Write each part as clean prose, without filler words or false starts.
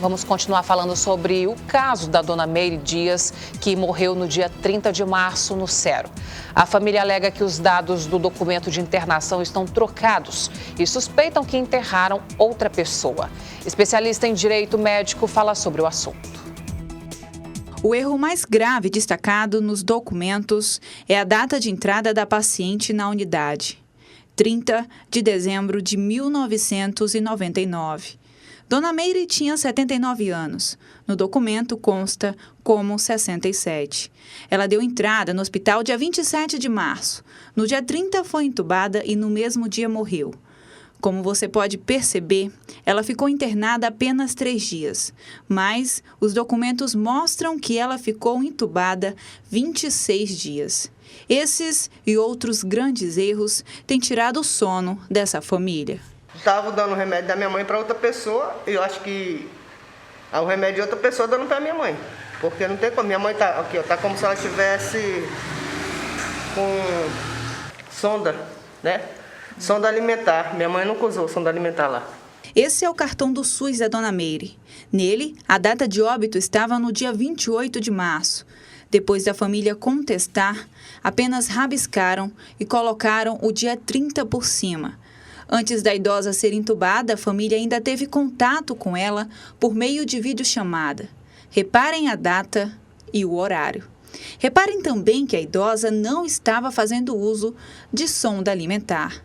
Vamos continuar falando sobre o caso da dona Meire Dias, que morreu no dia 30 de março no Cero. A família alega que os dados do documento de internação estão trocados e suspeitam que enterraram outra pessoa. Especialista em direito médico fala sobre o assunto. O erro mais grave destacado nos documentos é a data de entrada da paciente na unidade, 30 de dezembro de 1999. Dona Meire tinha 79 anos. No documento consta como 67. Ela deu entrada no hospital dia 27 de março. No dia 30 foi entubada e no mesmo dia morreu. Como você pode perceber, ela ficou internada apenas 3 dias, mas os documentos mostram que ela ficou entubada 26 dias. Esses e outros grandes erros têm tirado o sono dessa família. Estava dando o remédio da minha mãe para outra pessoa e eu acho que o remédio de outra pessoa dando para minha mãe. Porque não tem como. Minha mãe tá aqui, ó, tá como se ela estivesse com sonda, né? Sonda alimentar. Minha mãe nunca usou sonda alimentar lá. Esse é o cartão do SUS da dona Meire. Nele, a data de óbito estava no dia 28 de março. Depois da família contestar, apenas rabiscaram e colocaram o dia 30 por cima. Antes da idosa ser entubada, a família ainda teve contato com ela por meio de videochamada. Reparem a data e o horário. Reparem também que a idosa não estava fazendo uso de sonda alimentar.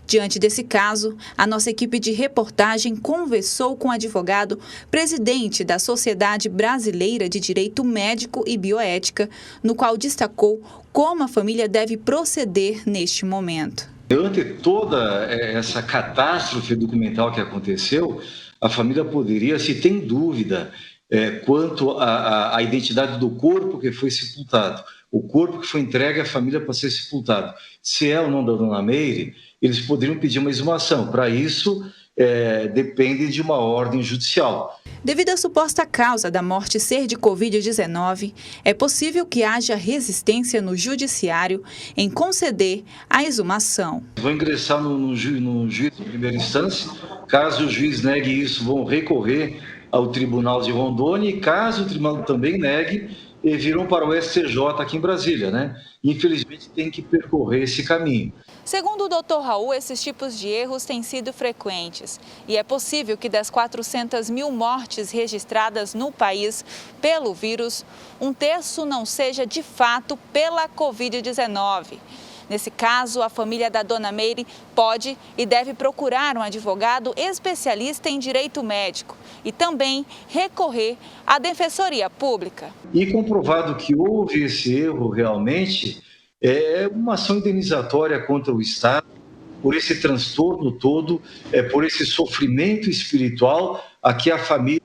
Diante desse caso, a nossa equipe de reportagem conversou com o advogado presidente da Sociedade Brasileira de Direito Médico e Bioética, no qual destacou como a família deve proceder neste momento. Ante toda essa catástrofe documental que aconteceu, a família poderia, se tem dúvida quanto à identidade do corpo que foi sepultado, o corpo que foi entregue à família para ser sepultado, se é ou não da dona Meire, eles poderiam pedir uma exumação. Para isso, depende de uma ordem judicial. Devido à suposta causa da morte ser de Covid-19, é possível que haja resistência no judiciário em conceder a exumação. Vão ingressar no juiz de primeira instância. Caso o juiz negue isso, vão recorrer ao Tribunal de Rondônia e caso o tribunal também negue, virão para o STJ aqui em Brasília, né? Infelizmente tem que percorrer esse caminho. Segundo o Dr. Raul, esses tipos de erros têm sido frequentes e é possível que das 400 mil mortes registradas no país pelo vírus, 1/3 não seja de fato pela Covid-19. Nesse caso, a família da dona Meire pode e deve procurar um advogado especialista em direito médico e também recorrer à Defensoria Pública. E comprovado que houve esse erro realmente, é uma ação indenizatória contra o Estado por esse transtorno todo, por esse sofrimento espiritual a que a família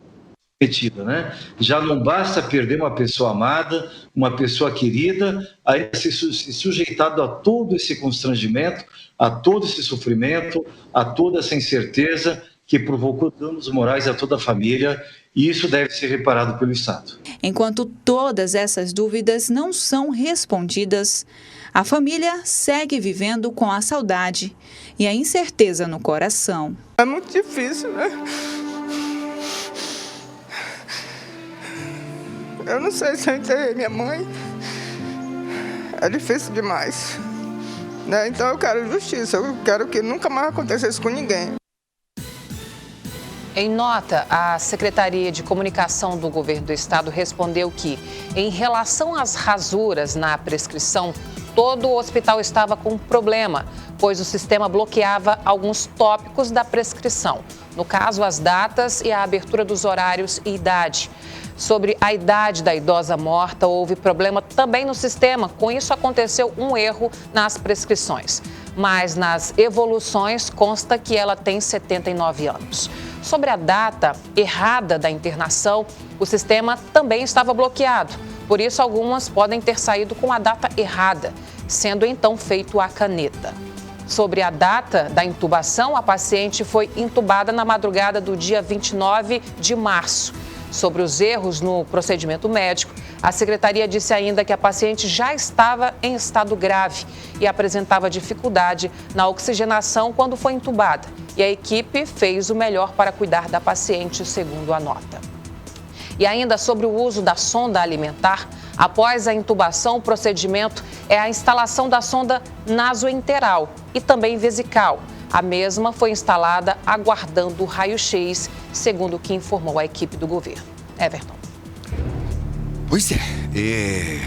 é metida, né? Já não basta perder uma pessoa amada, uma pessoa querida, aí ser sujeitado a todo esse constrangimento, a todo esse sofrimento, a toda essa incerteza que provocou danos morais a toda a família, e isso deve ser reparado pelo Estado. Enquanto todas essas dúvidas não são respondidas, a família segue vivendo com a saudade e a incerteza no coração. É muito difícil, né? Eu não sei se eu enterrei minha mãe. É difícil demais, né? Então eu quero justiça, eu quero que nunca mais aconteça isso com ninguém. Em nota, a Secretaria de Comunicação do Governo do Estado respondeu que, em relação às rasuras na prescrição, todo o hospital estava com problema, pois o sistema bloqueava alguns tópicos da prescrição. No caso, as datas e a abertura dos horários e idade. Sobre a idade da idosa morta, houve problema também no sistema. Com isso, aconteceu um erro nas prescrições. Mas nas evoluções consta que ela tem 79 anos. Sobre a data errada da internação, o sistema também estava bloqueado. Por isso, algumas podem ter saído com a data errada, sendo então feito a caneta. Sobre a data da intubação, a paciente foi intubada na madrugada do dia 29 de março. Sobre os erros no procedimento médico, a secretaria disse ainda que a paciente já estava em estado grave e apresentava dificuldade na oxigenação quando foi intubada. E a equipe fez o melhor para cuidar da paciente, segundo a nota. E ainda sobre o uso da sonda alimentar, após a intubação, o procedimento é a instalação da sonda nasoenteral e também vesical. A mesma foi instalada aguardando o raio-x, segundo o que informou a equipe do governo. Everton. Pois é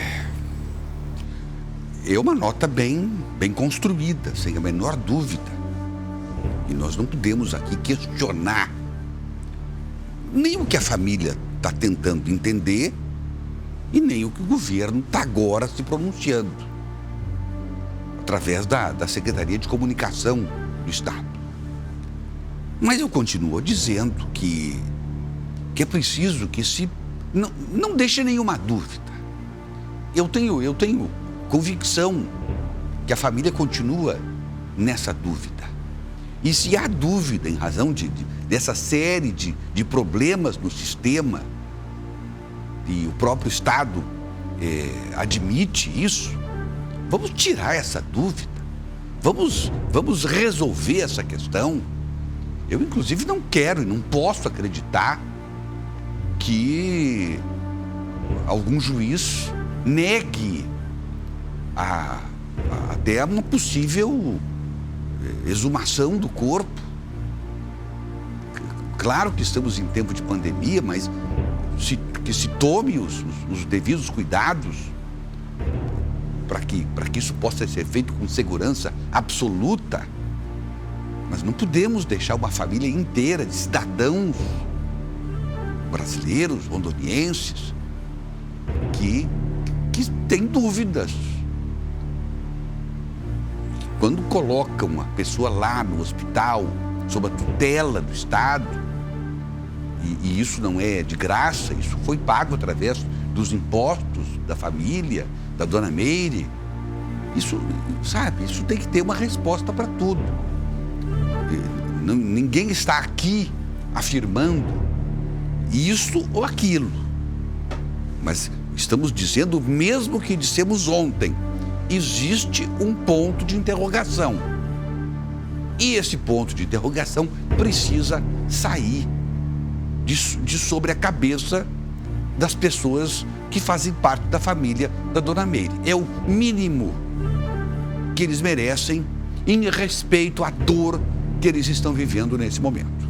uma nota bem construída, sem a menor dúvida. E nós não podemos aqui questionar nem o que a família está tentando entender e nem o que o governo está agora se pronunciando, através da Secretaria de Comunicação do Estado. Mas eu continuo dizendo que é preciso que não deixe nenhuma dúvida. Eu tenho convicção que a família continua nessa dúvida. E se há dúvida em razão dessa série de problemas no sistema, e o próprio Estado admite isso, vamos tirar essa dúvida, vamos resolver essa questão. Eu, inclusive, não quero e não posso acreditar que algum juiz negue até uma possível exumação do corpo. Claro que estamos em tempo de pandemia, mas que se tome os devidos cuidados para que isso possa ser feito com segurança absoluta. Mas não podemos deixar uma família inteira de cidadãos brasileiros, rondonienses, que têm dúvidas. Quando colocam a pessoa lá no hospital, sob a tutela do Estado, e isso não é de graça, isso foi pago através dos impostos da família, da dona Meire, isso tem que ter uma resposta para tudo. Ninguém está aqui afirmando isso ou aquilo, mas estamos dizendo o mesmo que dissemos ontem. Existe um ponto de interrogação. E esse ponto de interrogação precisa sair de sobre a cabeça das pessoas que fazem parte da família da dona Meire. É o mínimo que eles merecem em respeito à dor que eles estão vivendo nesse momento.